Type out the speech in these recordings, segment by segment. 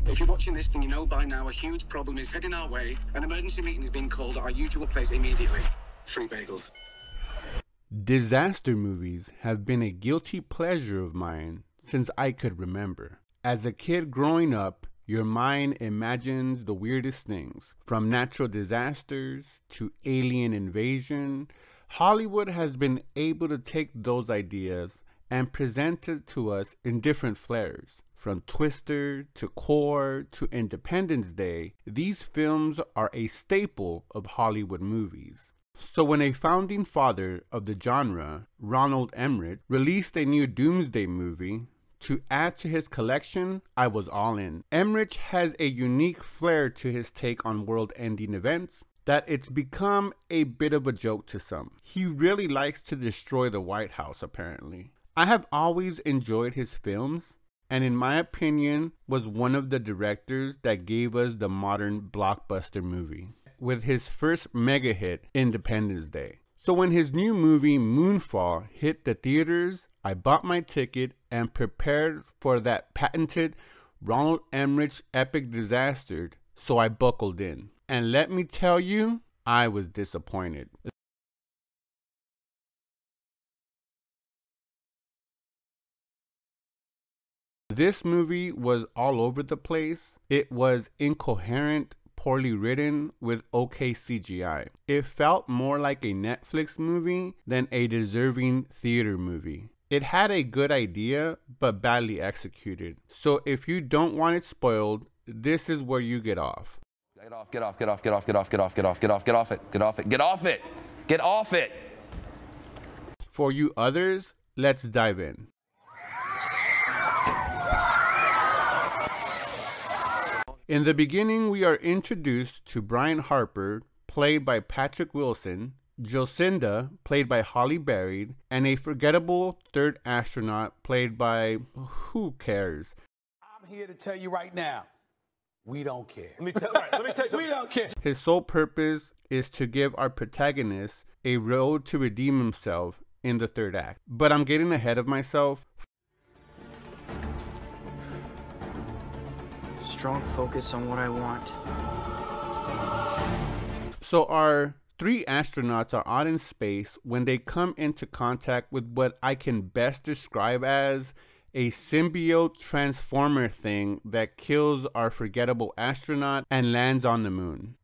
If you're watching this, then you know by now a huge problem is heading our way. An emergency meeting is being called at our usual place immediately. Free bagels. Disaster movies have been a guilty pleasure of mine since I could remember. As a kid growing up, your mind imagines the weirdest things, from natural disasters to alien invasion. Hollywood has been able to take those ideas and present it to us in different flares. From Twister to Core to Independence Day, these films are a staple of Hollywood movies. So when a founding father of the genre, Ronald Emmerich, released a new Doomsday movie to add to his collection, I was all in. Emmerich has a unique flair to his take on world-ending events that it's become a bit of a joke to some. He really likes to destroy the White House, apparently. I have always enjoyed his films, and in my opinion, was one of the directors that gave us the modern blockbuster movie, with his first mega hit, Independence Day. So when his new movie, Moonfall, hit the theaters, I bought my ticket and prepared for that patented Ronald Emmerich epic disaster, so I buckled in. And let me tell you, I was disappointed. This movie was all over the place. It was incoherent, poorly written, with okay CGI. It felt more like a Netflix movie than a deserving theater movie. It had a good idea, but badly executed. So if you don't want it spoiled, this is where you get off. Get off, get off, get off, get off, get off, get off, get off, get off, get off it, get off it, get off it, get off it. For you others, let's dive in. In the beginning, we are introduced to Brian Harper, played by Patrick Wilson, Jocinda, played by Halle Berry, and a forgettable third astronaut, played by who cares? I'm here to tell you right now, we don't care. Let me tell you. We don't care. His sole purpose is to give our protagonist a road to redeem himself in the third act. But I'm getting ahead of myself. Strong focus on what I want. So our three astronauts are out in space when they come into contact with what I can best describe as a symbiote transformer thing that kills our forgettable astronaut and lands on the moon.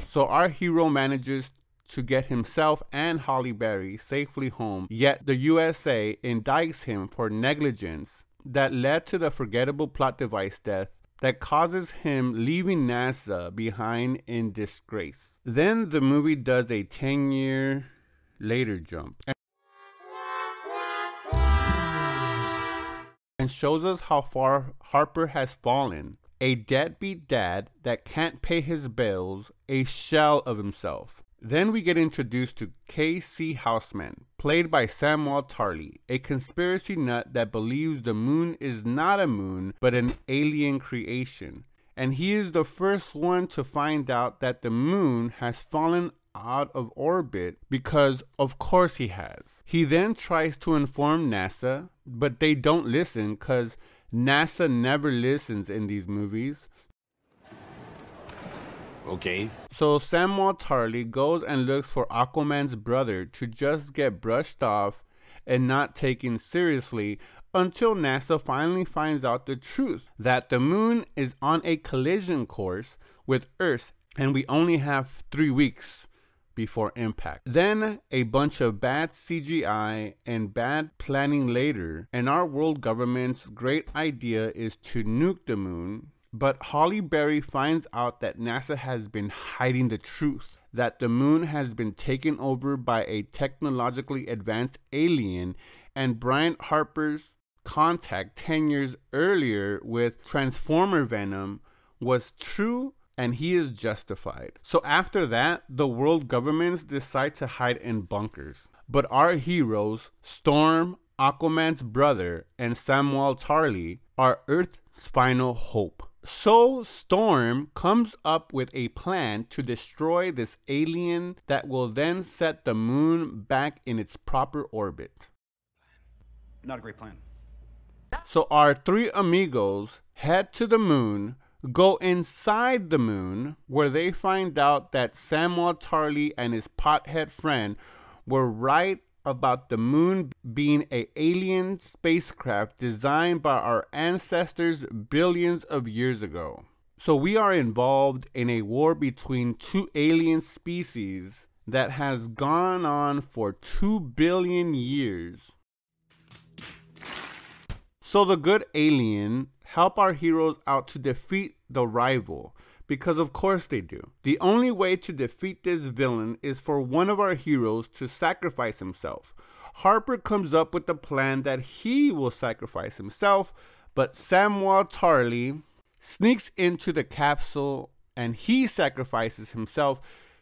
So our hero manages to get himself and Halle Berry safely home, yet the USA indicts him for negligence that led to the forgettable plot device death that causes him leaving NASA behind in disgrace. Then the movie does a 10-year later jump and shows us how far Harper has fallen. A deadbeat dad that can't pay his bills, a shell of himself. Then we get introduced to K.C. Houseman, played by Samuel Tarly, a conspiracy nut that believes the moon is not a moon, but an alien creation. And he is the first one to find out that the moon has fallen out of orbit because of course he has. He then tries to inform NASA, but they don't listen because NASA never listens in these movies. Okay. So Samuel Tarly goes and looks for Aquaman's brother to just get brushed off and not taken seriously until NASA finally finds out the truth, that the moon is on a collision course with Earth and we only have 3 weeks before impact. Then a bunch of bad CGI and bad planning later, and our world government's great idea is to nuke the moon. But Halle Berry finds out that NASA has been hiding the truth, that the moon has been taken over by a technologically advanced alien, and Brian Harper's contact 10 years earlier with Transformer Venom was true and he is justified. So after that, the world governments decide to hide in bunkers. But our heroes, Storm, Aquaman's brother, and Samuel Tarly, are Earth's final hope. So Storm comes up with a plan to destroy this alien that will then set the moon back in its proper orbit. not a great plan. So our three amigos head to the moon, go inside the moon, where they find out that Samuel Tarly and his pothead friend were right about the moon being an alien spacecraft designed by our ancestors billions of years ago. So we are involved in a war between two alien species that has gone on for 2 billion years. So the good alien help our heroes out to defeat the rival, because of course they do. The only way to defeat this villain is for one of our heroes to sacrifice himself. Harper comes up with the plan that he will sacrifice himself, but Samuel Tarly sneaks into the capsule and he sacrifices himself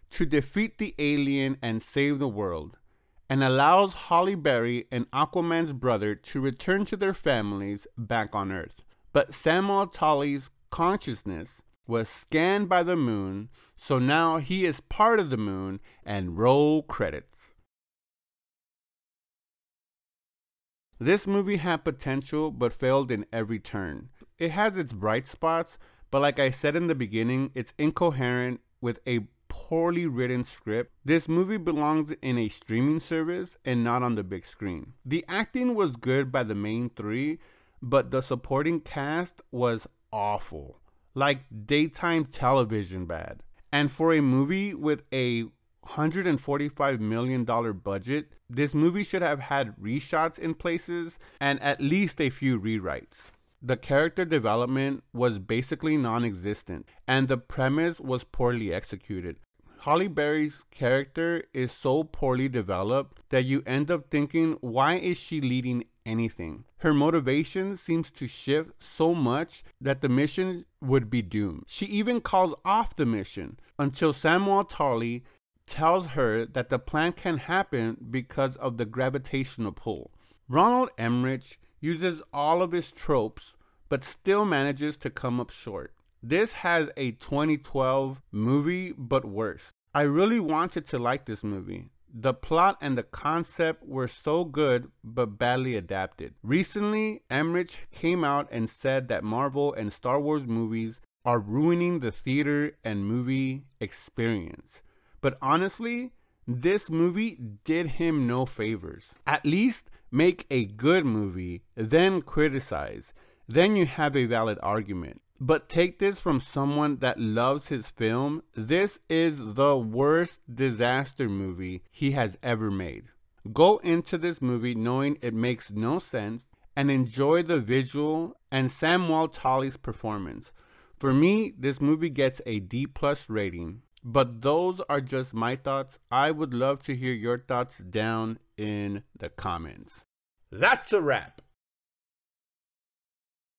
to defeat the alien and save the world, and allows Halle Berry and Aquaman's brother to return to their families back on Earth. But Samuel Tarly's consciousness was scanned by the moon, so now he is part of the moon, and roll credits. This movie had potential but failed in every turn. It has its bright spots, but like I said in the beginning, it's incoherent with a poorly written script. This movie belongs in a streaming service and not on the big screen. The acting was good by the main three, but the supporting cast was awful. Like daytime television bad. And for a movie with a $145 million budget, this movie should have had reshots in places and at least a few rewrites. The character development was basically non-existent, and the premise was poorly executed. Halle Berry's character is so poorly developed that you end up thinking, why is she leading anything? Her motivation seems to shift so much that the mission would be doomed. She even calls off the mission until Samuel Tarly tells her that the plan can happen because of the gravitational pull. Ronald Emmerich uses all of his tropes, but still manages to come up short. This has a 2012 movie, but worse. I really wanted to like this movie. The plot and the concept were so good, but badly adapted. Recently, Emmerich came out and said that Marvel and Star Wars movies are ruining the theater and movie experience. But honestly, this movie did him no favors. At least make a good movie, then criticize. Then you have a valid argument. But take this from someone that loves his film. This is the worst disaster movie he has ever made. Go into this movie knowing it makes no sense and enjoy the visual and Samuel Tarly's performance. For me, this movie gets a D+ rating. But those are just my thoughts. I would love to hear your thoughts down in the comments. That's a wrap.